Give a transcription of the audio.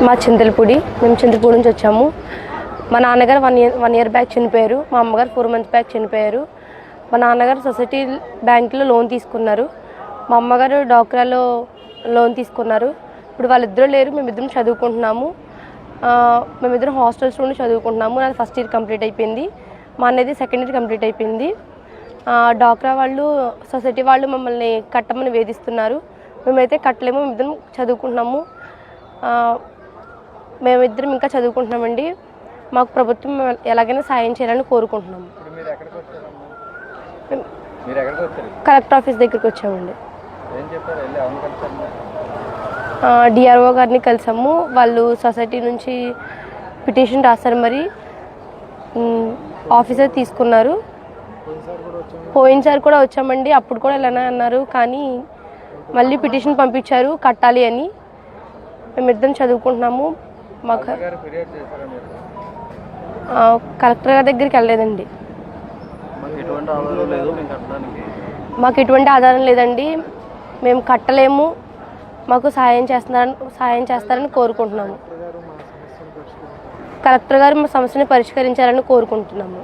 మా చింతలపూడి, మేము చింతలపూడి నుంచి వచ్చాము. మా నాన్నగారు వన్ ఇయర్ బ్యాక్ చనిపోయారు. మా అమ్మగారు 4 months బ్యాక్ చనిపోయారు. మా నాన్నగారు సొసైటీ బ్యాంకులో లోన్ తీసుకున్నారు. మా అమ్మగారు డాక్రాలో లోన్ తీసుకున్నారు. ఇప్పుడు వాళ్ళిద్దరూ లేరు, మేమిద్దరం చదువుకుంటున్నాము. మేమిద్దరం హాస్టల్స్లోనే చదువుకుంటున్నాము. నాది ఫస్ట్ ఇయర్ కంప్లీట్ అయిపోయింది. మా అన్నది సెకండ్ ఇయర్ కంప్లీట్ అయిపోయింది. డాక్రా వాళ్ళు, సొసైటీ వాళ్ళు మమ్మల్ని కట్టమని వేధిస్తున్నారు. మేమైతే కట్టలేము, మేమిద్దరం చదువుకుంటున్నాము. మేమిద్దరం ఇంకా చదువుకుంటున్నామండి. మాకు ప్రభుత్వం ఎలాగైనా సాయం చేయాలని కోరుకుంటున్నాము. కలెక్టర్ ఆఫీస్ దగ్గరికి వచ్చామండి. డిఆర్ఓ గారిని కలిసాము. వాళ్ళు సొసైటీ నుంచి పిటిషన్ రాస్తారు. మరి ఆఫీసర్ తీసుకున్నారు. పోయినసారి కూడా వచ్చామండి, అప్పుడు కూడా ఇలానే అన్నారు. కానీ మళ్ళీ పిటిషన్ పంపించారు కట్టాలి అని. మేమిద్దరం చదువుకుంటున్నాము. మాకు కలెక్టర్ గారి దగ్గరికి వెళ్ళలేదండి. మాకు ఎటువంటి ఆధారం లేదండి. మేము కట్టలేము, మాకు సాయం చేస్తారని కోరుకుంటున్నాము. కలెక్టర్ గారు మా సమస్యని పరిష్కరించాలని కోరుకుంటున్నాము.